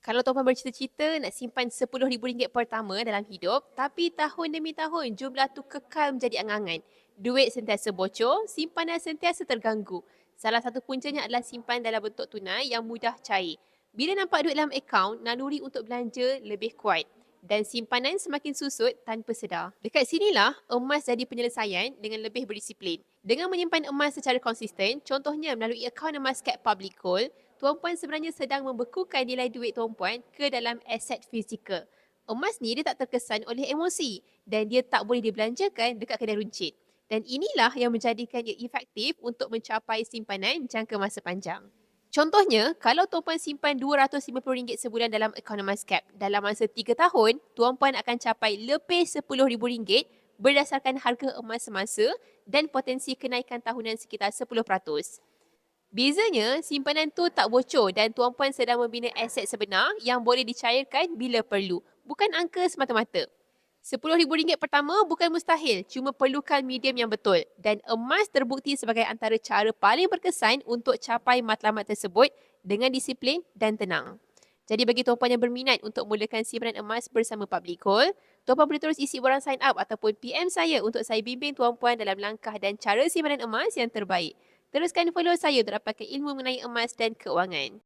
Kalau tuan-puan bercita-cita nak simpan RM10,000 pertama dalam hidup, tapi tahun demi tahun jumlah tu kekal menjadi angan-angan. Duit sentiasa bocor, simpanan sentiasa terganggu. Salah satu puncanya adalah simpan dalam bentuk tunai yang mudah cair. Bila nampak duit dalam akaun, naluri untuk belanja lebih kuat. Dan simpanan semakin susut tanpa sedar. Dekat sinilah emas jadi penyelesaian dengan lebih berdisiplin. Dengan menyimpan emas secara konsisten, contohnya melalui akaun emas Cap Public Gold, tuan-puan sebenarnya sedang membekukan nilai duit tuan-puan ke dalam aset fizikal. Emas ni dia tak terkesan oleh emosi dan dia tak boleh dibelanjakan dekat kedai runcit. Dan inilah yang menjadikan ia efektif untuk mencapai simpanan jangka masa panjang. Contohnya, kalau tuan-puan simpan RM250 sebulan dalam akaun emas Cap, dalam masa 3 tahun, tuan-puan akan capai lebih RM10,000 berdasarkan harga emas semasa dan potensi kenaikan tahunan sekitar 10%. Bezanya, simpanan tu tak bocor dan tuan-puan sedang membina aset sebenar yang boleh dicairkan bila perlu. Bukan angka semata-mata. RM10,000 pertama bukan mustahil, cuma perlukan medium yang betul. Dan emas terbukti sebagai antara cara paling berkesan untuk capai matlamat tersebut dengan disiplin dan tenang. Jadi bagi tuan-puan yang berminat untuk mulakan simpanan emas bersama Public Gold, tuan-puan boleh terus isi borang sign up ataupun PM saya untuk saya bimbing tuan-puan dalam langkah dan cara simpanan emas yang terbaik. Teruskan follow saya untuk dapatkan ilmu mengenai emas dan keuangan.